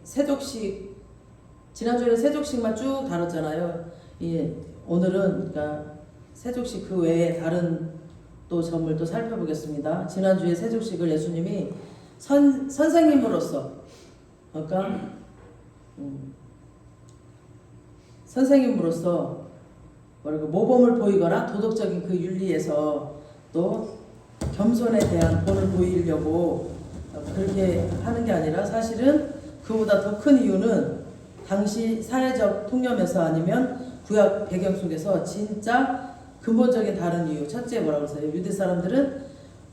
세족식, 지난주에는 세족식만 쭉 다뤘잖아요. 오늘은 그러니까 세족식 그 외에 다른 또 점을 또 살펴보겠습니다. 지난주에 세족식을 예수님이 선생님으로서, 그러니까 선생님으로서 모범을 보이거나 도덕적인 그 윤리에서 또 겸손에 대한 본을 보이려고 그렇게 하는 게 아니라, 사실은 그보다 더 큰 이유는 당시 사회적 통념에서 아니면 구약 배경 속에서 진짜 근본적인 다른 이유. 첫째 뭐라고 했어요? 유대 사람들은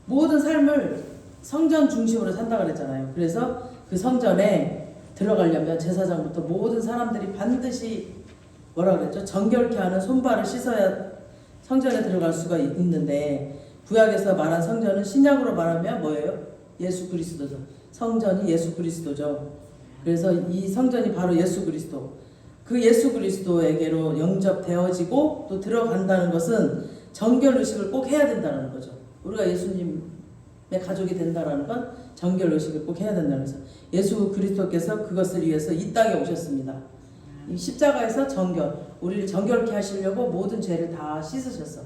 모든 삶을 성전 중심으로 산다고 그랬잖아요. 그래서 그 성전에 들어가려면 제사장부터 모든 사람들이 반드시 뭐라고 그랬죠? 정결케 하는 손발을 씻어야 성전에 들어갈 수가 있는데, 구약에서 말한 성전은 신약으로 말하면 뭐예요? 예수 그리스도죠. 성전이 예수 그리스도죠. 그래서 이 성전이 바로 예수 그리스도. 그 예수 그리스도에게로 영접되어지고 또 들어간다는 것은 정결 의식을 꼭 해야 된다는 거죠. 우리가 예수님의 가족이 된다는 건 정결 의식을 꼭 해야 된다는 거죠. 예수 그리스도께서 그것을 위해서 이 땅에 오셨습니다. 이 십자가에서 우리를 정결케 하시려고 모든 죄를 다 씻으셨어.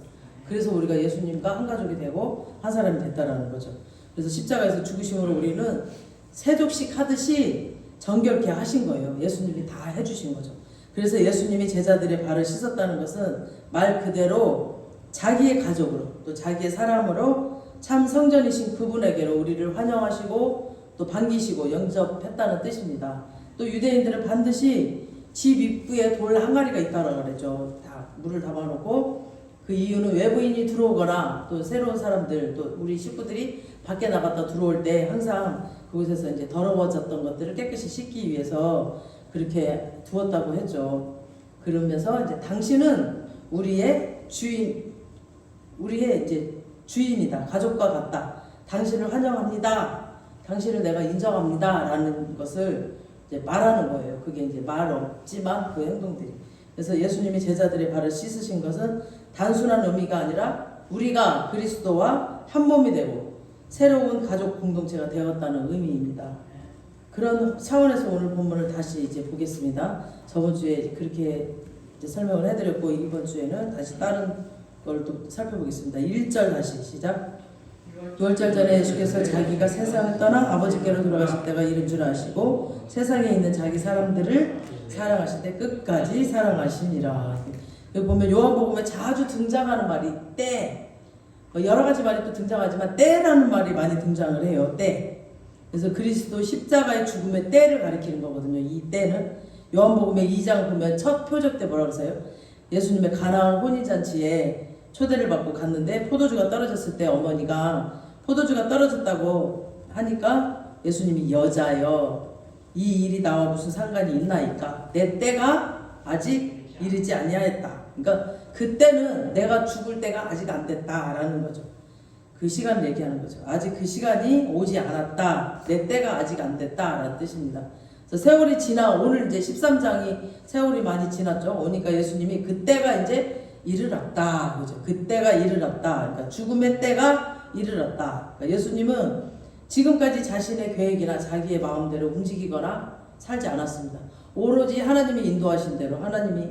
그래서 우리가 예수님과 한 가족이 되고 한 사람이 됐다라는 거죠. 그래서 십자가에서 죽으심으로 우리는 세족식 하듯이 정결케 하신 거예요. 예수님이 다 해주신 거죠. 그래서 예수님이 제자들의 발을 씻었다는 것은 말 그대로 자기의 가족으로 또 자기의 사람으로 참 성전이신 그분에게로 우리를 환영하시고 또 반기시고 영접했다는 뜻입니다. 또 유대인들은 반드시 집 입구에 돌 항아리가 있다고 그랬죠. 다 물을 담아놓고, 그 이유는 외부인이 들어오거나 또 새로운 사람들, 또 우리 식구들이 밖에 나갔다 들어올 때 항상 그곳에서 이제 더러워졌던 것들을 깨끗이 씻기 위해서 그렇게 두었다고 했죠. 그러면서 이제 당신은 우리의 이제 주인이다. 가족과 같다. 당신을 환영합니다. 당신을 내가 인정합니다. 라는 것을 이제 말하는 거예요. 그게 이제 말 없지만 그 행동들이. 그래서 예수님이 제자들의 발을 씻으신 것은 단순한 의미가 아니라 우리가 그리스도와 한 몸이 되고 새로운 가족 공동체가 되었다는 의미입니다. 그런 차원에서 오늘 본문을 다시 이제 보겠습니다. 저번 주에 그렇게 이제 설명을 해드렸고, 이번 주에는 다시 다른 걸 또 살펴보겠습니다. 1절 다시 시작. 6월 전에 예수께서 자기가 세상을 떠나 아버지께로 돌아가실 때가 이른 줄 아시고 세상에 있는 자기 사람들을 사랑하실 때 끝까지 사랑하시니라. 여기 보면 요한복음에 자주 등장하는 말이 때, 여러 가지 말이 또 등장하지만 때라는 말이 많이 등장을 해요. 때. 그래서 그리스도 십자가의 죽음의 때를 가리키는 거거든요. 이 때는 요한복음의 2장 보면 첫 표적 때 뭐라고 그러세요? 예수님의 가나안 혼인잔치에 초대를 받고 갔는데 포도주가 떨어졌을 때 어머니가 포도주가 떨어졌다고 하니까 예수님이 여자여 이 일이 나와 무슨 상관이 있나이까? 내 때가 아직 이르지 아니하였다. 그러니까 그때는 내가 죽을 때가 아직 안 됐다라는 거죠. 그 시간을 얘기하는 거죠. 아직 그 시간이 오지 않았다. 내 때가 아직 안 됐다라는 뜻입니다. 그래서 세월이 지나 오늘 이제 13장이 세월이 많이 지났죠. 오니까 예수님이 그때가 이제 이르렀다. 그죠? 그때가 이르렀다. 그러니까 죽음의 때가 이르렀다. 그러니까 예수님은 지금까지 자신의 계획이나 자기의 마음대로 움직이거나 살지 않았습니다. 오로지 하나님이 인도하신 대로 하나님이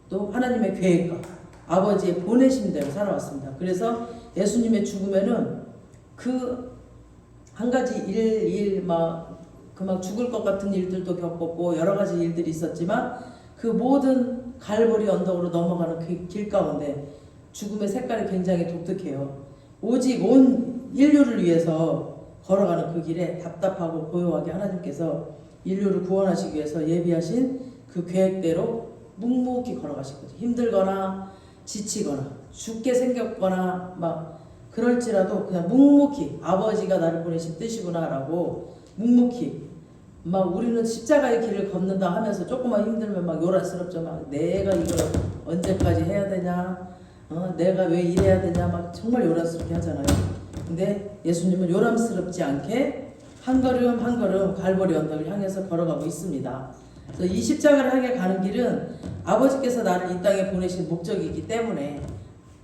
또 하나님의 계획과 아버지의 보내신 대로 살아왔습니다. 그래서 예수님의 죽음에는 그 한 가지 막 죽을 것 같은 일들도 겪었고 여러 가지 일들이 있었지만 그 모든 갈보리 언덕으로 넘어가는 그 길 가운데 죽음의 색깔이 굉장히 독특해요. 오직 온 인류를 위해서 걸어가는 그 길에 답답하고 고요하게 하나님께서 인류를 구원하시기 위해서 예비하신 그 계획대로 묵묵히 걸어가신 거죠. 힘들거나 지치거나 죽게 생겼거나 막 그럴지라도 그냥 묵묵히 아버지가 나를 보내신 뜻이구나 라고 묵묵히, 막 우리는 십자가의 길을 걷는다 하면서 조금만 힘들면 막 요란스럽죠. 막 내가 이걸 언제까지 해야 되냐, 내가 왜 이래야 되냐, 막 정말 요란스럽게 하잖아요. 근데 예수님은 요란스럽지 않게 한 걸음 한 걸음 갈보리 언덕을 향해서 걸어가고 있습니다. 그래서 이 십자가를 향해 가는 길은 아버지께서 나를 이 땅에 보내신 목적이기 때문에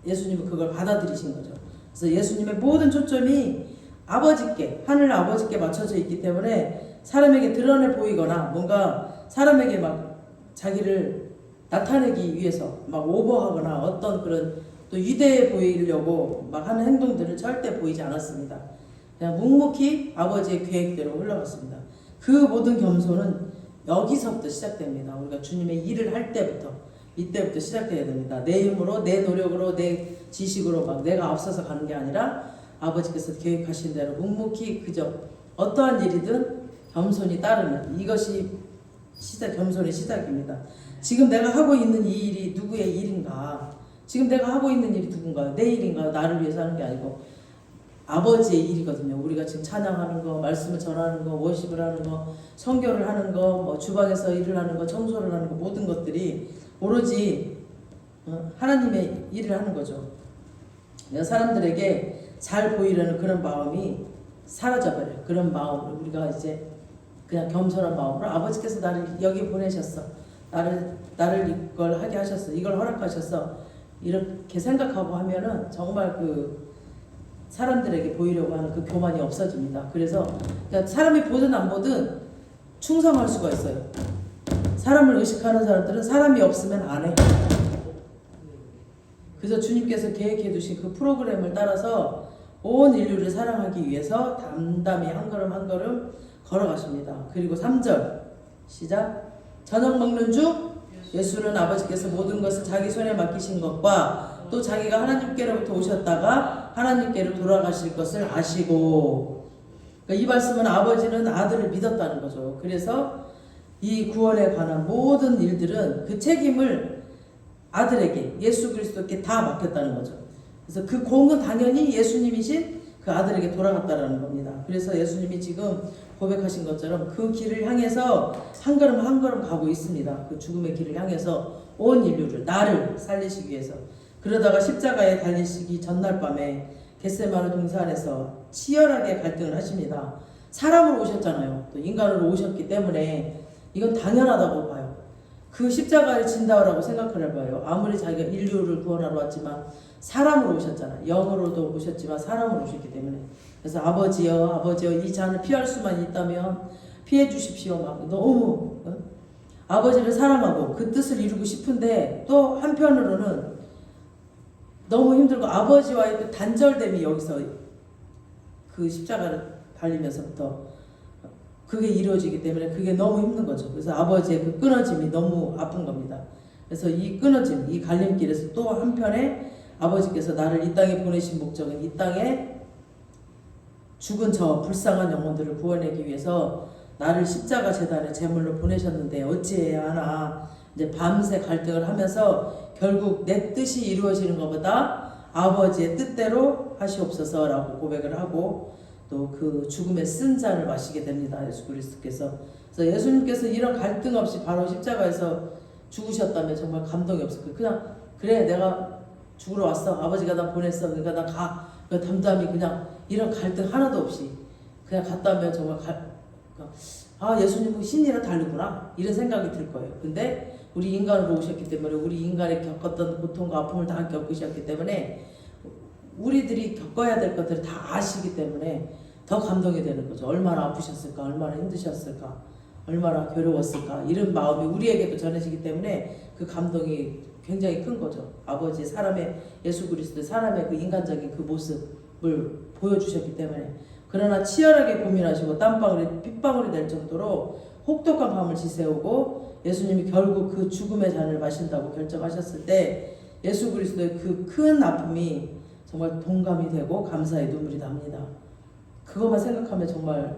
예수님은 그걸 받아들이신 거죠. 그래서 예수님의 모든 초점이 아버지께, 하늘 아버지께 맞춰져 있기 때문에 사람에게 드러내 보이거나 뭔가 사람에게 막 자기를 나타내기 위해서 막 오버하거나 어떤 그런 또 위대해 보이려고 막 하는 행동들을 절대 보이지 않았습니다. 그냥 묵묵히 아버지의 계획대로 흘러갔습니다. 그 모든 겸손은 여기서부터 시작됩니다. 우리가 주님의 일을 할 때부터, 이때부터 시작돼야 됩니다. 내 힘으로, 내 노력으로, 내 지식으로 막 내가 앞서서 가는 게 아니라 아버지께서 계획하신 대로 묵묵히 그저 어떠한 일이든 겸손히 따르는, 이것이 겸손의 시작입니다. 지금 내가 하고 있는 이 일이 누구의 일인가? 지금 내가 하고 있는 일이 누군가요? 내 일인가요? 나를 위해서 하는 게 아니고 아버지의 일이거든요. 우리가 지금 찬양하는 거, 말씀을 전하는 거, 워십을 하는 거, 선교를 하는 거, 뭐 주방에서 일을 하는 거, 청소를 하는 거, 모든 것들이 오로지 하나님의 일을 하는 거죠. 사람들에게 잘 보이려는 그런 마음이 사라져버려요. 그런 마음을 우리가 이제 그냥 겸손한 마음으로 아버지께서 나를 여기 보내셨어. 나를 이걸 하게 하셨어. 이걸 허락하셨어. 이렇게 생각하고 하면은 정말 그 사람들에게 보이려고 하는 그 교만이 없어집니다. 그래서 그러니까 사람이 보든 안 보든 충성할 수가 있어요. 사람을 의식하는 사람들은 사람이 없으면 안 해. 그래서 주님께서 계획해 두신 그 프로그램을 따라서 온 인류를 사랑하기 위해서 담담히 한 걸음 한 걸음 걸어가십니다. 그리고 3절 시작. 저녁 먹는 중 예수는 아버지께서 모든 것을 자기 손에 맡기신 것과 또 자기가 하나님께로부터 오셨다가 하나님께로 돌아가실 것을 아시고, 그러니까 이 말씀은 아버지는 아들을 믿었다는 거죠. 그래서 이 구원에 관한 모든 일들은 그 책임을 아들에게, 예수 그리스도께 다 맡겼다는 거죠. 그래서 그 공은 당연히 예수님이신 그 아들에게 돌아갔다는 겁니다. 그래서 예수님이 지금 고백하신 것처럼 그 길을 향해서 한 걸음 한 걸음 가고 있습니다. 그 죽음의 길을 향해서 온 인류를, 나를 살리시기 위해서. 그러다가 십자가에 달리시기 전날 밤에 겟세마네 동산에서 치열하게 갈등을 하십니다. 사람으로 오셨잖아요. 또 인간으로 오셨기 때문에 이건 당연하다고 봐요. 그 십자가를 진다라고 생각을 해봐요. 아무리 자기가 인류를 구원하러 왔지만 사람으로 오셨잖아요. 영으로도 오셨지만 사람으로 오셨기 때문에. 그래서 아버지여 이 잔을 피할 수만 있다면 피해 주십시오. 막 너무 아버지를 사랑하고 그 뜻을 이루고 싶은데 또 한편으로는 너무 힘들고 아버지와의 그 단절됨이 여기서 그 십자가를 달리면서부터 그게 이루어지기 때문에 그게 너무 힘든 거죠. 그래서 아버지의 그 끊어짐이 너무 아픈 겁니다. 그래서 이 끊어짐, 이 갈림길에서 또 한편에 아버지께서 나를 이 땅에 보내신 목적은 이 땅에 죽은 저 불쌍한 영혼들을 구원하기 위해서 나를 십자가 제단에 제물로 보내셨는데 어찌해야 하나. 이제 밤새 갈등을 하면서 결국 내 뜻이 이루어지는 것보다 아버지의 뜻대로 하시옵소서라고 고백을 하고 또 그 죽음의 쓴 잔을 마시게 됩니다. 예수 그리스도께서. 그래서 예수님께서 이런 갈등 없이 바로 십자가에서 죽으셨다면 정말 감동이 없을 거예요. 그냥 그래 내가 죽으러 왔어. 아버지가 나 보냈어. 그러니까 나 가. 담담히 그냥 이런 갈등 하나도 없이 그냥 갔다면 정말 예수님은 신이랑 다르구나 이런 생각이 들 거예요. 근데 우리 인간으로 오셨기 때문에 우리 인간이 겪었던 고통과 아픔을 다 겪으셨기 때문에 우리들이 겪어야 될 것들을 다 아시기 때문에 더 감동이 되는 거죠. 얼마나 아프셨을까, 얼마나 힘드셨을까, 얼마나 괴로웠을까 이런 마음이 우리에게도 전해지기 때문에 그 감동이 굉장히 큰 거죠. 아버지 사람의 예수 그리스도 사람의 그 인간적인 그 모습을 보여주셨기 때문에. 그러나 치열하게 고민하시고 땀방울이 핏방울이 될 정도로 혹독한 밤을 지새우고 예수님이 결국 그 죽음의 잔을 마신다고 결정하셨을 때 예수 그리스도의 그 큰 아픔이 정말 동감이 되고 감사의 눈물이 납니다. 그것만 생각하면 정말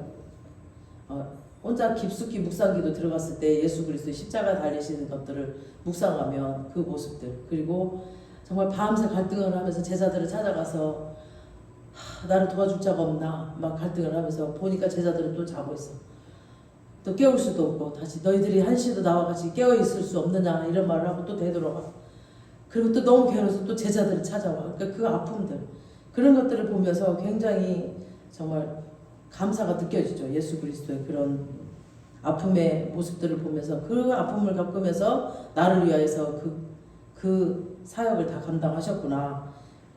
혼자 깊숙이 묵상기도 들어갔을 때 예수 그리스도의 십자가 달리시는 것들을 묵상하면 그 모습들, 그리고 정말 밤새 갈등을 하면서 제자들을 찾아가서 나를 도와줄 자가 없나 막 갈등을 하면서 보니까 제자들은 또 자고 있어. 또 깨울 수도 없고 다시 너희들이 한시도 나와 같이 깨어 있을 수 없느냐 이런 말을 하고 또 되돌아가. 그리고 또 너무 괴로워서 또 제자들이 찾아와. 그러니까 그 아픔들, 그런 것들을 보면서 굉장히 정말 감사가 느껴지죠. 예수 그리스도의 그런 아픔의 모습들을 보면서 그 아픔을 겪으면서 나를 위하여서 그 사역을 다 감당하셨구나.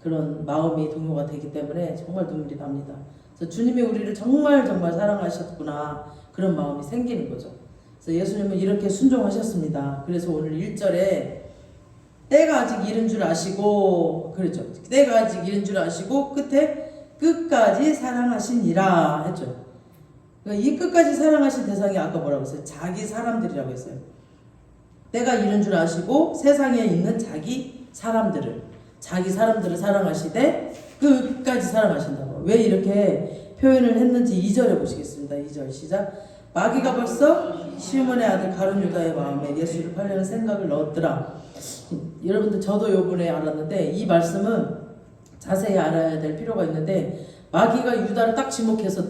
그런 마음이 동요가 되기 때문에 정말 눈물이 납니다. 그래서 주님이 우리를 정말 사랑하셨구나. 그런 마음이 생기는 거죠. 그래서 예수님은 이렇게 순종하셨습니다. 그래서 오늘 1절에 때가 아직 이른 줄 아시고, 그렇죠. 때가 아직 이른 줄 아시고 끝에 끝까지 사랑하시니라 했죠. 그러니까 이 끝까지 사랑하신 대상이 아까 뭐라고 했어요? 자기 사람들이라고 했어요. 때가 이른 줄 아시고 세상에 있는 자기 사람들을 사랑하시되 끝까지 사랑하신다고. 왜 이렇게 표현을 했는지 2절에 보시겠습니다. 2절 시작. 마귀가 벌써 시몬의 아들 가룟 유다의 마음에 예수를 팔려는 생각을 넣었더라. 여러분들 저도 요번에 알았는데 이 말씀은 자세히 알아야 될 필요가 있는데, 마귀가 유다를 딱 지목해서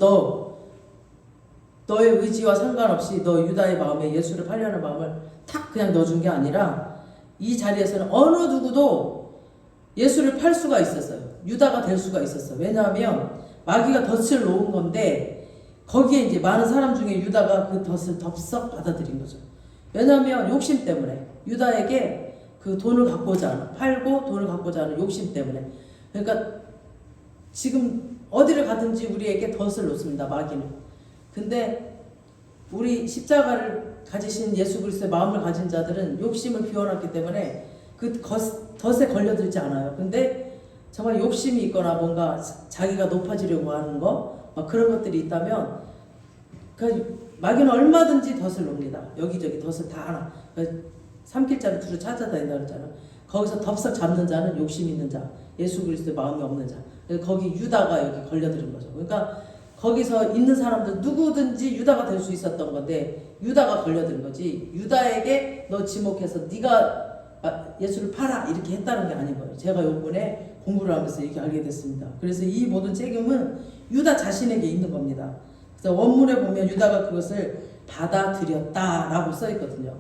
너의 의지와 상관없이 너 유다의 마음에 예수를 팔려는 마음을 탁 그냥 넣어준 게 아니라, 이 자리에서는 어느 누구도 예수를 팔 수가 있었어요. 유다가 될 수가 있었어요. 왜냐하면 마귀가 덫을 놓은 건데 거기에 이제 많은 사람 중에 유다가 그 덫을 덥석 받아들인 거죠. 왜냐하면 욕심 때문에, 유다에게 그 돈을 갖고자 하는, 팔고 돈을 갖고자 하는 욕심 때문에. 그러니까 지금 어디를 가든지 우리에게 덫을 놓습니다, 마귀는. 근데 우리 십자가를 가지신 예수 그리스도의 마음을 가진 자들은 욕심을 비워놨기 때문에 그 덫에 걸려들지 않아요. 근데 정말 욕심이 있거나 뭔가 자기가 높아지려고 하는 거, 막 그런 것들이 있다면 그 마귀는 얼마든지 덫을 놉니다. 여기저기 덫을 다 하나. 삼킬자를 두루 찾아다닌다 그랬잖아. 거기서 덥석 잡는 자는 욕심 있는 자, 예수 그리스도의 마음이 없는 자. 거기 유다가 여기 걸려드는 거죠. 그러니까 거기서 있는 사람들 누구든지 유다가 될 수 있었던 건데 유다가 걸려든 거지, 유다에게 너 지목해서 네가 예수를 팔아 이렇게 했다는 게 아닌 거예요. 제가 요번에 공부를 하면서 이렇게 알게 됐습니다. 그래서 이 모든 책임은 유다 자신에게 있는 겁니다. 그래서 원문에 보면 유다가 그것을 받아들였다라고 써 있거든요.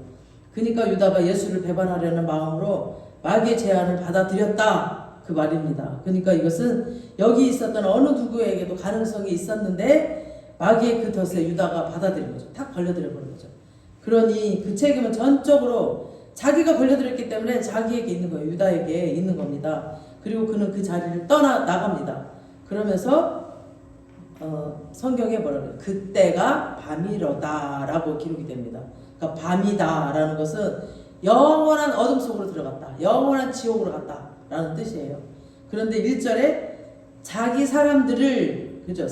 그러니까 유다가 예수를 배반하려는 마음으로 마귀의 제안을 받아들였다 그 말입니다. 그러니까 이것은 여기 있었던 어느 누구에게도 가능성이 있었는데 마귀의 그 덫에 유다가 받아들인 거죠. 탁 걸려들어 버린 거죠. 그러니 그 책임은 전적으로 자기가 걸려들었기 때문에 자기에게 있는 거예요. 유다에게 있는 겁니다. 그리고 그는 그 자리를 떠나 나갑니다. 그러면서 성경에 뭐라고 해요? 그때가 밤이로다라고 기록이 됩니다. 그러니까 밤이다라는 것은 영원한 어둠 속으로 들어갔다, 영원한 지옥으로 갔다라는 뜻이에요. 그런데 1절에 자기 사람들을, 그죠?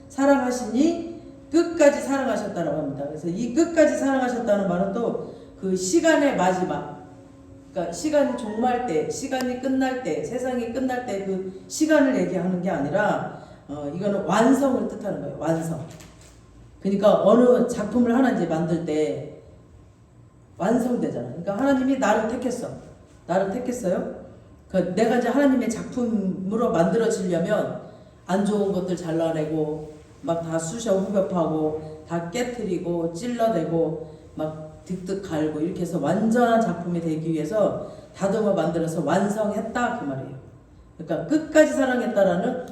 사랑하시니 끝까지 사랑하셨다라고 합니다. 그래서 이 끝까지 사랑하셨다는 말은 또 그 시간의 마지막, 그러니까 시간이 종말 때, 시간이 끝날 때, 세상이 끝날 때 그 시간을 얘기하는 게 아니라 이거는 완성을 뜻하는 거예요. 완성. 그러니까 어느 작품을 하나 이제 만들 때 완성되잖아. 그러니까 하나님이 나를 택했어. 나를 택했어요. 그러니까 내가 이제 하나님의 작품으로 만들어지려면 안 좋은 것들 잘라내고 막 다 쑤셔 후벼파고 다 깨트리고 찔러대고 막 득득 갈고 이렇게 해서 완전한 작품이 되기 위해서 다듬어 만들어서 완성했다 그 말이에요. 그러니까 끝까지 사랑했다라는,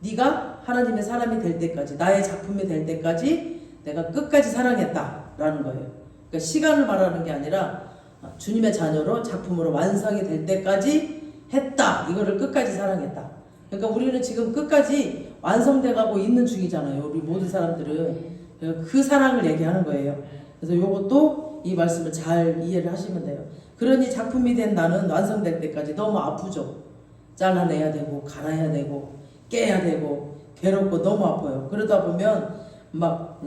네가 하나님의 사람이 될 때까지, 나의 작품이 될 때까지 내가 끝까지 사랑했다라는 거예요. 그러니까 시간을 말하는 게 아니라 주님의 자녀로 작품으로 완성이 될 때까지 했다, 이거를 끝까지 사랑했다. 그러니까 우리는 지금 끝까지 완성돼 가고 있는 중이잖아요. 우리 모든 사람들은 그 사랑을 얘기하는 거예요. 그래서 이것도 이 말씀을 잘 이해를 하시면 돼요. 그러니 작품이 된 나는 완성될 때까지 너무 아프죠. 잘라내야 되고 갈아야 되고 깨야 되고 괴롭고 너무 아파요. 그러다 보면 막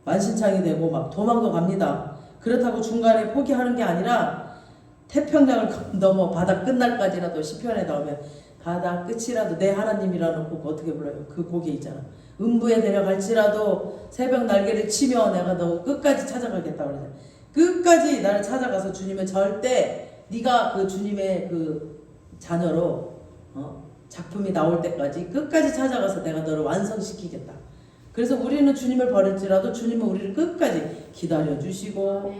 만신창이 되고 막 도망도 갑니다. 그렇다고 중간에 포기하는 게 아니라 태평양을 넘어 바다 끝날까지라도 시편에 나오면 바다 끝이라도 내 하나님이라는 곡 어떻게 불러요? 그 곡이 있잖아. 음부에 데려갈지라도 새벽 날개를 치며 내가 너 끝까지 찾아가겠다고 그러잖아. 끝까지 나를 찾아가서 주님은 절대 네가 그 주님의 그 자녀로 작품이 나올 때까지 끝까지 찾아가서 내가 너를 완성시키겠다. 그래서 우리는 주님을 버릴지라도 주님은 우리를 끝까지 기다려주시고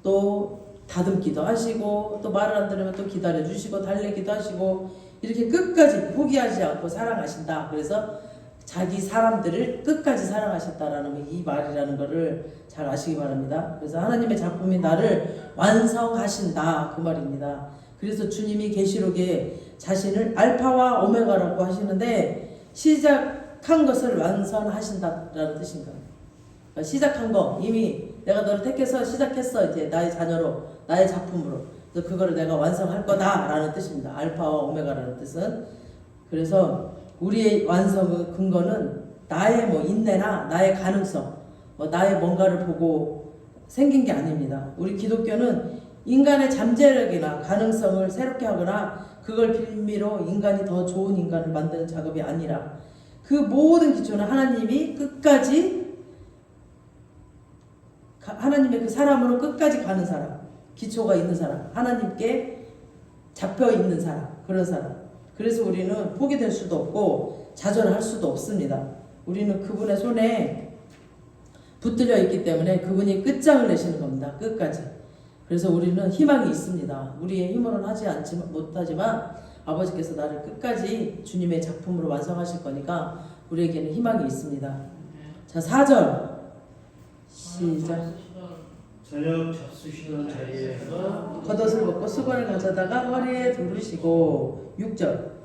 또 다듬기도 하시고 또 말을 안 들으면 또 기다려주시고 달래기도 하시고 이렇게 끝까지 포기하지 않고 사랑하신다. 그래서 자기 사람들을 끝까지 사랑하셨다라는 이 말이라는 것을 잘 아시기 바랍니다. 그래서 하나님의 작품이 나를 완성하신다 그 말입니다. 그래서 주님이 계시록에 자신을 알파와 오메가라고 하시는데 시작한 시작한 것을 완성하신다라는 뜻인가. 그러니까 시작한 거 이미 내가 너를 택해서 시작했어. 이제 나의 자녀로 나의 작품으로. 그래서 그거를 내가 완성할 거다라는 뜻입니다. 알파와 오메가라는 뜻은. 그래서 우리의 완성의 근거는 나의 뭐 인내나 나의 가능성, 뭐 나의 뭔가를 보고 생긴 게 아닙니다. 우리 기독교는 인간의 잠재력이나 가능성을 새롭게 하거나 그걸 빌미로 인간이 더 좋은 인간을 만드는 작업이 아니라 그 모든 기초는 하나님이 끝까지 하나님의 그 사람으로 끝까지 가는 사람, 기초가 있는 사람, 하나님께 잡혀 있는 사람, 그런 사람. 그래서 우리는 포기될 수도 없고 좌절할 수도 없습니다. 우리는 그분의 손에 붙들려 있기 때문에 그분이 끝장을 내시는 겁니다. 끝까지. 그래서 우리는 희망이 있습니다. 우리의 힘으로는 못하지만 아버지께서 나를 끝까지 주님의 작품으로 완성하실 거니까 우리에게는 희망이 있습니다. 자, 4절 시작. 저녁 잡수시는 자리에서 겉옷을 벗고 수건을 가져다가 허리에 두르시고 6절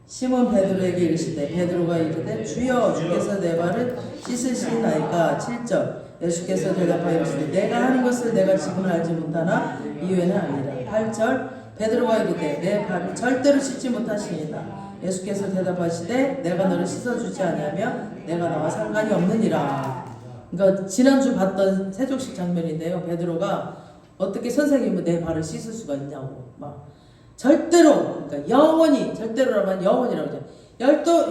시몬 베드로에게 이르시되 베드로가 이르되 주여 주께서 내 발을 씻으시나이까. 7절 예수께서 대답하여 이르시되 내가 하는 것을 내가 지금 알지 못하나 이후에는 아니라. 8절 베드로가 이르되 내 발을 절대로 씻지 못하시니라. 예수께서 대답하시되 내가 너를 씻어주지 아니하면 내가 나와 상관이 없느니라. 그러니까 지난주 봤던 세족식 장면인데요. 베드로가 어떻게 선생님은 내 발을 씻을 수가 있냐고 막 절대로, 그러니까 영원히, 절대로라면 영원이라고 하죠.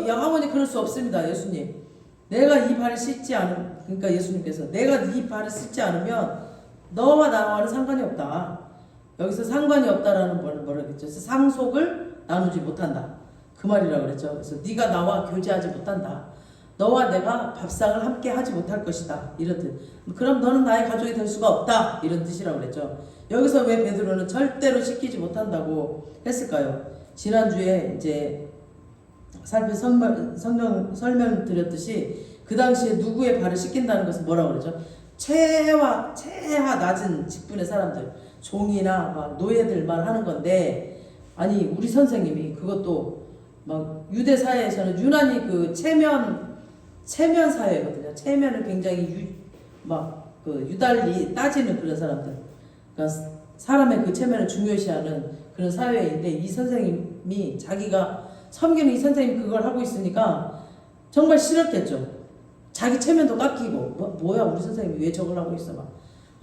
영원히 그럴 수 없습니다. 예수님 내가 이 발을 씻지 않으면, 그러니까 예수님께서 내가 이 발을 씻지 않으면 너와 나와는 상관이 없다. 여기서 상관이 없다라는 뭐라 그랬죠? 상속을 나누지 못한다 그 말이라고 그랬죠. 그래서 네가 나와 교제하지 못한다. 너와 내가 밥상을 함께 하지 못할 것이다. 이런 뜻. 그럼 너는 나의 가족이 될 수가 없다. 이런 뜻이라고 그랬죠. 여기서 왜 베드로는 절대로 씻기지 못한다고 했을까요? 지난주에 이제 설명드렸듯이 그 당시에 누구의 발을 씻긴다는 것은 뭐라고 그러죠? 최하 낮은 직분의 사람들, 종이나 막 노예들만 하는 건데, 아니 우리 선생님이 그것도 막 유대 사회에서는 유난히 그 체면 사회거든요. 체면을 굉장히 유달리 따지는 그런 사람들. 그러니까 사람의 그 체면을 중요시하는 그런 사회인데, 이 선생님이 자기가 섬기는 이 선생님이 그걸 하고 있으니까 정말 싫었겠죠. 자기 체면도 깎이고 뭐야 우리 선생님이 왜 저걸 하고 있어 막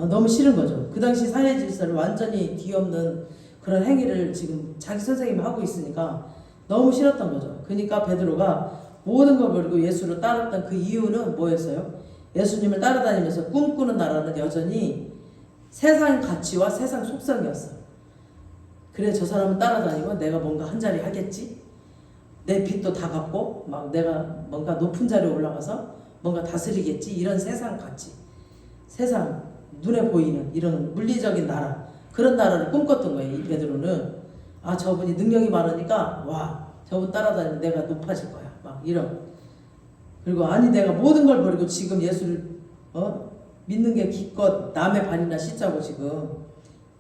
너무 싫은 거죠. 그 당시 사회 질서를 완전히 뒤엎는 그런 행위를 지금 자기 선생님이 하고 있으니까 너무 싫었던 거죠. 그러니까 베드로가 모든 걸 버리고 예수를 따랐던 그 이유는 뭐였어요? 예수님을 따라다니면서 꿈꾸는 나라는 여전히 세상 가치와 세상 속성이었어요. 그래 저 사람은 따라다니고 내가 뭔가 한 자리 하겠지? 내 빚도 다 갚고 막 내가 뭔가 높은 자리에 올라가서 뭔가 다스리겠지? 이런 세상 가치, 세상 눈에 보이는 이런 물리적인 나라, 그런 나라를 꿈꿨던 거예요. 이 베드로는 아 저분이 능력이 많으니까 와 저분 따라다니면 내가 높아질 거야 막 이런. 그리고 아니 내가 모든 걸 버리고 지금 예수를 믿는 게 기껏 남의 발이나 씻자고 지금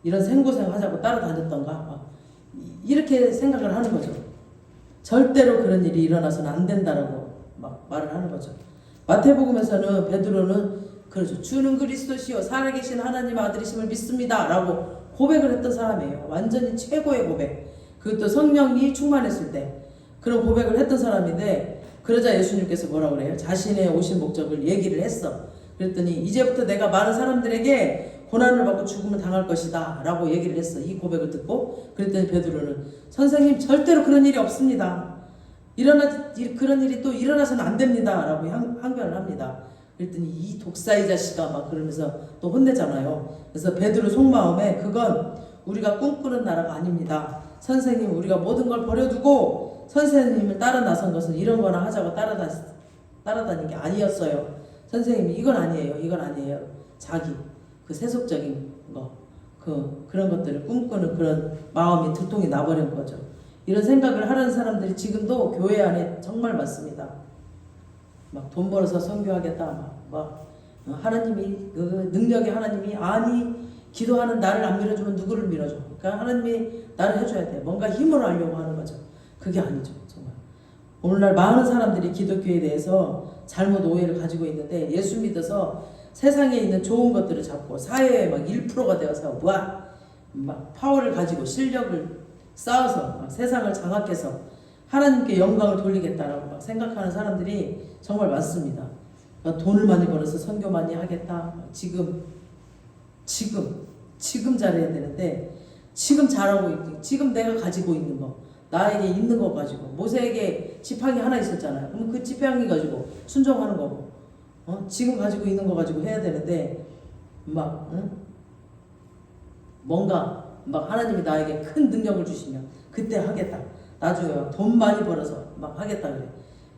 이런 생고생 하자고 따라다녔던가 막 이렇게 생각을 하는 거죠. 절대로 그런 일이 일어나서는 안 된다라고 막 말을 하는 거죠. 마태복음에서는 베드로는 그렇죠. 주는 그리스도시요 살아계신 하나님 아들이심을 믿습니다 라고 고백을 했던 사람이에요. 완전히 최고의 고백. 그것도 성령이 충만했을 때 그런 고백을 했던 사람인데, 그러자 예수님께서 뭐라고 그래요? 자신의 오신 목적을 얘기를 했어. 그랬더니 이제부터 내가 많은 사람들에게 고난을 받고 죽음을 당할 것이다 라고 얘기를 했어. 이 고백을 듣고. 그랬더니 베드로는 선생님 절대로 그런 일이 없습니다. 그런 일이 또 일어나서는 안 됩니다 라고 항변을 합니다. 그랬더니 이 독사의 자식아 막 그러면서 또 혼내잖아요. 그래서 베드로 속마음에 그건 우리가 꿈꾸는 나라가 아닙니다. 선생님 우리가 모든 걸 버려두고 선생님을 따라 나선 것은 이런 거나 하자고 따라다닌 게 아니었어요. 선생님이 이건 아니에요. 자기 그 세속적인 거 그런 것들을 꿈꾸는 그런 마음이 두통이 나버린 거죠. 이런 생각을 하는 사람들이 지금도 교회 안에 정말 많습니다. 막 돈 벌어서 선교하겠다 막 하나님이 그 능력의 하나님이 아니 기도하는 나를 안 밀어주면 누구를 밀어줘? 그러니까 하나님이 나를 해줘야 돼. 뭔가 힘으로 하려고 하는 거죠. 그게 아니죠. 정말 오늘날 많은 사람들이 기독교에 대해서 잘못 오해를 가지고 있는데 예수 믿어서 세상에 있는 좋은 것들을 잡고 사회에 막 1%가 되어서 막 파워를 가지고 실력을 쌓아서 막 세상을 장악해서 하나님께 영광을 돌리겠다라고 막 생각하는 사람들이 정말 많습니다. 그러니까 돈을 많이 벌어서 선교 많이 하겠다. 지금 잘해야 되는데 지금 잘하고 있고 지금 내가 가지고 있는 거 나에게 있는 거 가지고 모세에게 지팡이 하나 있었잖아요. 그럼 그 지팡이 가지고 순종하는 거고 지금 가지고 있는 거 가지고 해야 되는데 뭔가 막 하나님이 나에게 큰 능력을 주시면 그때 하겠다. 나중에 돈 많이 벌어서 막 하겠다 그래.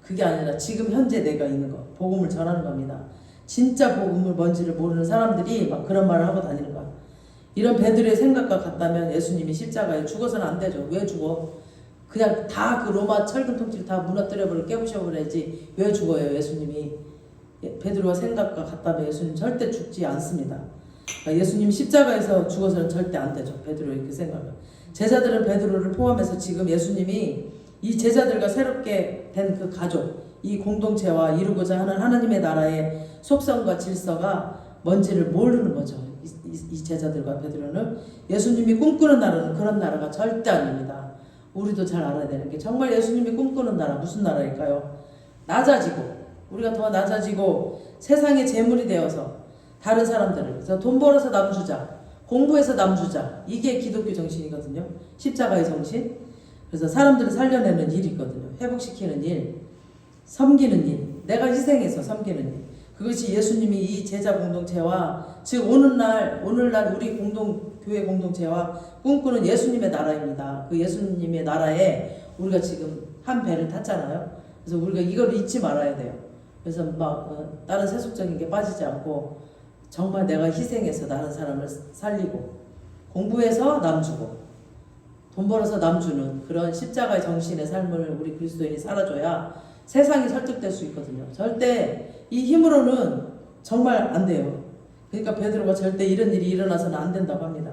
그게 아니라 지금 현재 내가 있는 거 복음을 전하는 겁니다. 진짜 복음을 뭔지를 모르는 사람들이 막 그런 말을 하고 다니는 거야. 이런 베드로의 생각과 같다면 예수님이 십자가에 죽어서는 안 되죠. 왜 죽어? 그냥 다 그 로마 철근 통치를 다 무너뜨려버리고 깨부셔버려야지 왜 죽어요 예수님이? 베드로와 생각과 같다면 예수님 절대 죽지 않습니다. 그러니까 예수님 십자가에서 죽어서는 절대 안 되죠. 베드로의 그 생각은. 제자들은 베드로를 포함해서 지금 예수님이 이 제자들과 새롭게 된 그 가족, 이 공동체와 이루고자 하는 하나님의 나라의 속성과 질서가 뭔지를 모르는 거죠. 이 제자들과 베드로는 예수님이 꿈꾸는 나라는 그런 나라가 절대 아닙니다. 우리도 잘 알아야 되는 게 정말 예수님이 꿈꾸는 나라 무슨 나라일까요? 낮아지고 우리가 더 낮아지고 세상의 재물이 되어서 다른 사람들을 그래서 돈 벌어서 남주자 공부해서 남주자 이게 기독교 정신이거든요. 십자가의 정신. 그래서 사람들을 살려내는 일이거든요. 회복시키는 일, 섬기는 일, 내가 희생해서 섬기는 일. 그것이 예수님이 이 제자 공동체와 즉 오늘날 우리 교회 공동체와 꿈꾸는 예수님의 나라입니다. 그 예수님의 나라에 우리가 지금 한 배를 탔잖아요. 그래서 우리가 이걸 잊지 말아야 돼요. 그래서 다른 세속적인 게 빠지지 않고 정말 내가 희생해서 다른 사람을 살리고 공부해서 남주고 돈 벌어서 남주는 그런 십자가의 정신의 삶을 우리 그리스도인이 살아줘야 세상이 설득될 수 있거든요. 절대 이 힘으로는 정말 안 돼요. 그러니까 베드로가 절대 이런 일이 일어나서는 안 된다고 합니다.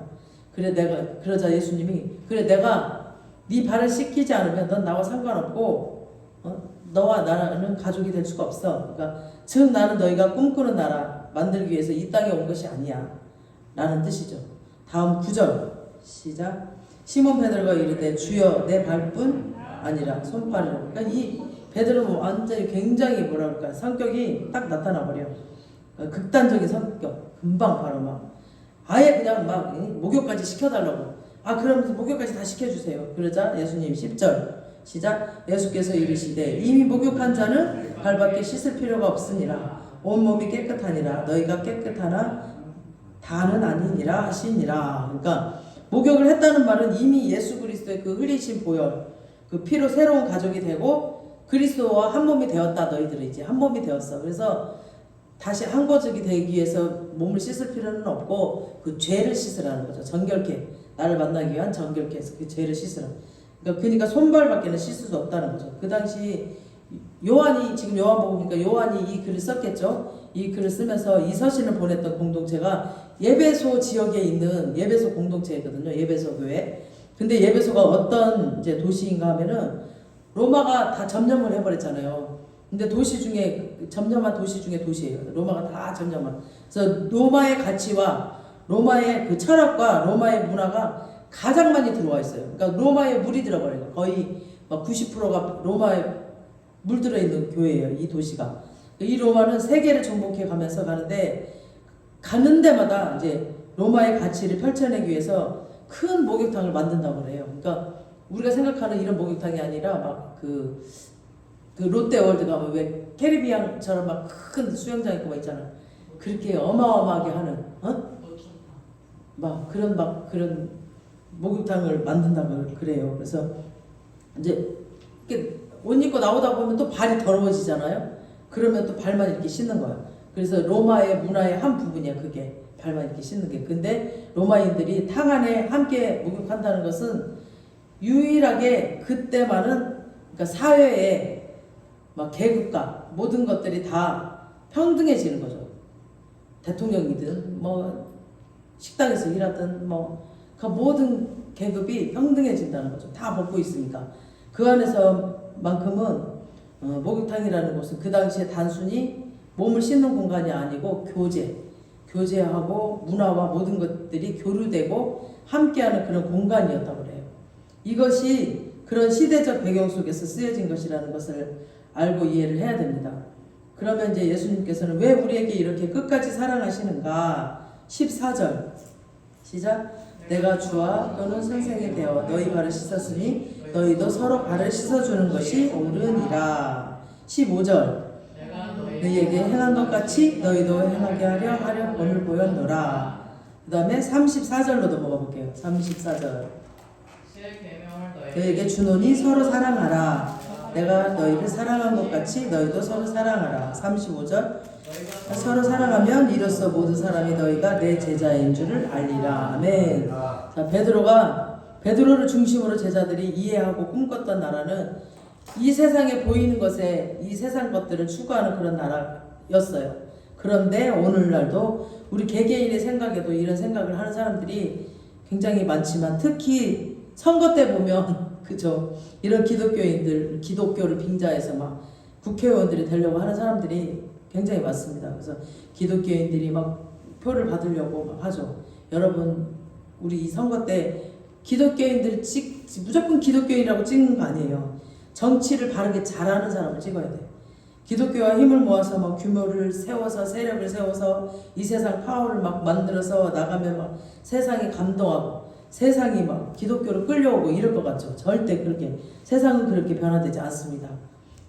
그러자 예수님이 내가 네 발을 씻기지 않으면 넌 나와 상관없고 너와 나는 가족이 될 수가 없어. 그러니까 즉 나는 너희가 꿈꾸는 나라 만들기 위해서 이 땅에 온 것이 아니야 라는 뜻이죠. 다음 9절 시작. 시몬 베드로가 이르되 주여 내 발뿐 아니라 손발이라. 그러니까 이 베드로는 완전히 굉장히 뭐라 그럴까 성격이 딱 나타나 버려. 극단적인 성격. 금방 바로 막 아예 그냥 막 목욕까지 시켜달라고. 그럼 목욕까지 다 시켜주세요. 그러자 예수님 10절 시작. 예수께서 이르시되 이미 목욕한 자는 발밖에 씻을 필요가 없으니라. 온몸이 깨끗하니라. 너희가 깨끗하나 다는 아니니라 하시니라. 그러니까 목욕을 했다는 말은 이미 예수 그리스도의 그 흘리신 보혈 그 피로 새로운 가족이 되고 그리스도와 한 몸이 되었다. 너희들은 이제 한 몸이 되었어. 그래서 다시 한 가족이 되기 위해서 몸을 씻을 필요는 없고 그 죄를 씻으라는 거죠. 정결케 나를 만나기 위한 정결케 해서 그 죄를 씻으라. 그러니까 손발밖에는 씻을 수 없다는 거죠. 그 당시 요한이 지금 요한복음이니까 요한이 이 글을 썼겠죠. 이 글을 쓰면서 이 서신을 보냈던 공동체가 예배소 지역에 있는 예배소 공동체거든요. 예배소 교회. 근데 예배소가 어떤 이제 도시인가 하면은 로마가 다 점령을 해버렸잖아요. 근데 도시 중에 점령한 도시 중에 도시예요. 로마가 다 점령한. 그래서 로마의 가치와 로마의 그 철학과 로마의 문화가 가장 많이 들어와 있어요. 그러니까 로마에 물이 들어버려요. 거의 막 90%가 로마에 물들어 있는 교회예요. 이 도시가. 이 로마는 세계를 정복해 가면서 가는 데마다 이제 로마의 가치를 펼쳐내기 위해서 큰 목욕탕을 만든다고 그래요. 그러니까 우리가 생각하는 이런 목욕탕이 아니라 막 그 롯데월드 가면 왜 캐리비안처럼 막 큰 수영장 있고 막 있잖아. 그렇게 어마어마하게 하는 막 그런 목욕탕을 만든다고 그래요. 그래서 이제 이렇게 옷 입고 나오다 보면 또 발이 더러워지잖아요. 그러면 또 발만 이렇게 씻는 거야. 그래서 로마의 문화의 한 부분이야. 그게 발만 이렇게 씻는 게. 근데 로마인들이 탕 안에 함께 목욕한다는 것은 유일하게 그때만은 그러니까 사회에 막 계급과 모든 것들이 다 평등해지는 거죠. 대통령이든 뭐 식당에서 일하든 그 모든 계급이 평등해진다는 거죠. 다 벗고 있으니까. 그 안에서만큼은 목욕탕이라는 곳은 그 당시에 단순히 몸을 씻는 공간이 아니고 교제하고 문화와 모든 것들이 교류되고 함께하는 그런 공간이었다고 그래요. 이것이 그런 시대적 배경 속에서 쓰여진 것이라는 것을 알고 이해를 해야 됩니다. 그러면 이제 예수님께서는 왜 우리에게 이렇게 끝까지 사랑하시는가? 14절 시작. 내가 주와 또는 선생이 되어 너희 발을 씻었으니 너희도 서로 발을 씻어주는 것이 옳으니라. 15절 너희에게 행한 것 같이 너희도 행하게 하려 본을 보였노라. 그 다음에 34절로 넘어가 볼게요. 34절 너희에게 주노니 서로 사랑하라. 내가 너희를 사랑한 것 같이 너희도 서로 사랑하라. 35절 서로 사랑하면 이로써 모든 사람이 너희가 내 제자인 줄을 알리라. 아멘. 자, 베드로를 중심으로 제자들이 이해하고 꿈꿨던 나라는 이 세상에 보이는 것에 이 세상 것들을 추구하는 그런 나라였어요. 그런데 오늘날도 우리 개개인의 생각에도 이런 생각을 하는 사람들이 굉장히 많지만 특히 선거 때 보면 그죠, 이런 기독교를 빙자해서 막 국회의원들이 되려고 하는 사람들이 굉장히 많습니다. 그래서 기독교인들이 막 표를 받으려고 막 하죠. 여러분, 우리 이 선거 때 기독교인들 무조건 기독교인이라고 찍는 거 아니에요. 정치를 바르게 잘하는 사람을 찍어야 돼요. 기독교와 힘을 모아서 막 규모를 세워서 세력을 세워서 이 세상 파워를 막 만들어서 나가면 막 세상이 감동하고 세상이 막 기독교로 끌려오고 이럴 것 같죠. 절대 그렇게 세상은 그렇게 변화되지 않습니다.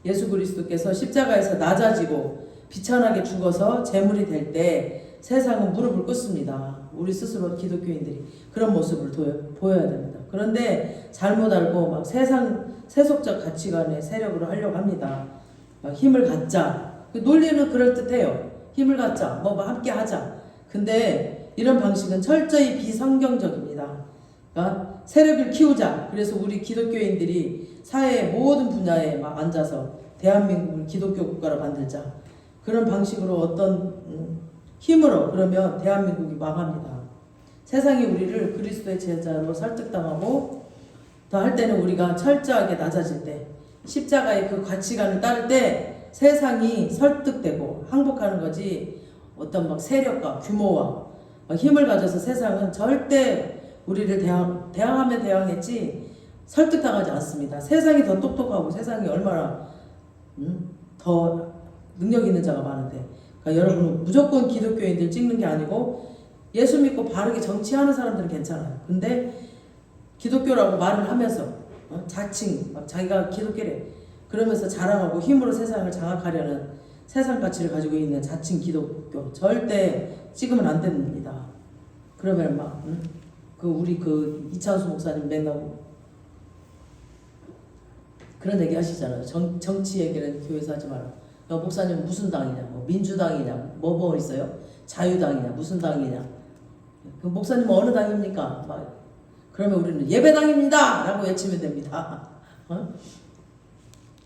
예수 그리스도께서 십자가에서 낮아지고 비천하게 죽어서 제물이 될 때 세상은 무릎을 꿇습니다. 우리 스스로 기독교인들이 그런 모습을 보여야 됩니다. 그런데 잘못 알고 막 세속적 가치관의 세력으로 하려고 합니다. 막 힘을 갖자. 그 논리는 그럴듯해요. 힘을 갖자. 뭐 함께 하자. 근데 이런 방식은 철저히 비성경적입니다. 그러니까 세력을 키우자. 그래서 우리 기독교인들이 사회의 모든 분야에 막 앉아서 대한민국을 기독교 국가로 만들자. 그런 방식으로 어떤 힘으로 그러면 대한민국이 망합니다. 세상이 우리를 그리스도의 제자로 설득당하고 더 할 때는 우리가 철저하게 낮아질 때 십자가의 그 가치관을 따를 때 세상이 설득되고 항복하는 거지 어떤 막 세력과 규모와 막 힘을 가져서 세상은 절대 우리를 대항하면 대항했지 설득당하지 않습니다. 세상이 더 똑똑하고 세상이 얼마나 더 능력 있는 자가 많은데 그러니까 여러분 무조건 기독교인들 찍는 게 아니고 예수 믿고 바르게 정치하는 사람들은 괜찮아요. 근데 기독교라고 말을 하면서 자칭 막 자기가 기독교래 그러면서 자랑하고 힘으로 세상을 장악하려는 세상 가치를 가지고 있는 자칭 기독교 절대 찍으면 안 됩니다. 그러면 막 우리 이찬수 목사님 맨날 그런 얘기 하시잖아요. 정치 얘기는 교회에서 하지 마라. 목사님 무슨 당이냐, 뭐 민주당이냐, 뭐 있어요? 자유당이냐, 무슨 당이냐. 그 목사님은 어느 당입니까? 막 그러면 우리는 예배당입니다! 라고 외치면 됩니다.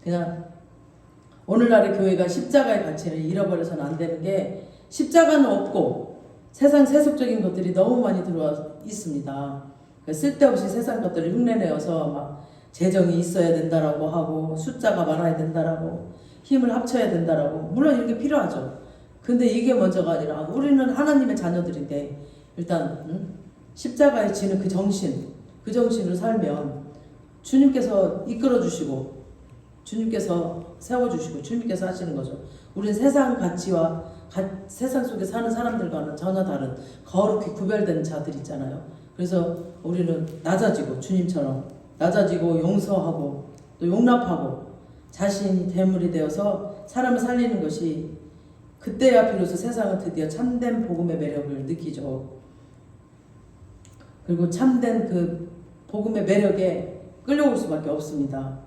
그냥 오늘날의 교회가 십자가의 가치를 잃어버려서는 안 되는 게 십자가는 없고 세상 세속적인 것들이 너무 많이 들어와 있습니다. 쓸데없이 세상 것들을 흉내내어서 막 재정이 있어야 된다라고 하고 숫자가 많아야 된다라고 힘을 합쳐야 된다라고 물론 이런 게 필요하죠. 근데 이게 먼저가 아니라 우리는 하나님의 자녀들인데 일단 십자가에 지는 그 정신으로 살면 주님께서 이끌어주시고 주님께서 세워주시고 주님께서 하시는 거죠. 우리는 세상 가치와 세상 속에 사는 사람들과는 전혀 다른 거룩히 구별된 자들 있잖아요. 그래서 우리는 낮아지고 주님처럼 낮아지고 용서하고 또 용납하고 자신이 대물이 되어서 사람을 살리는 것이 그때야 비로소 세상은 드디어 참된 복음의 매력을 느끼죠. 그리고 참된 그 복음의 매력에 끌려올 수밖에 없습니다.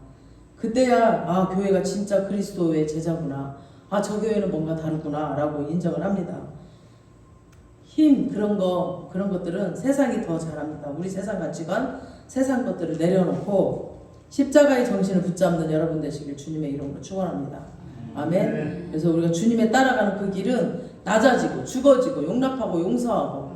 그때야 교회가 진짜 그리스도의 제자구나. 저 교회는 뭔가 다르구나 라고 인정을 합니다. 힘 그런 것들은 세상이 더 잘합니다. 우리 세상 가치관 세상 것들을 내려놓고 십자가의 정신을 붙잡는 여러분 되시길 주님의 이름으로 축원합니다. 아멘. 그래서 우리가 주님에 따라가는 그 길은 낮아지고 죽어지고 용납하고 용서하고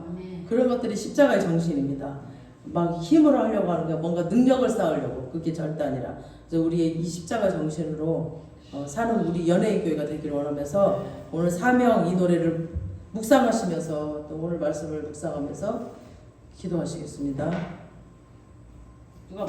그런 것들이 십자가의 정신입니다. 막 힘으로 하려고 하는 게 뭔가 능력을 쌓으려고 그게 절대 아니라 그래서 우리의 이 십자가 정신으로 사는 우리 연예인 교회가 되기를 원하면서 오늘 사명 이 노래를 묵상하시면서 또 오늘 말씀을 묵상하면서 기도하시겠습니다. 누가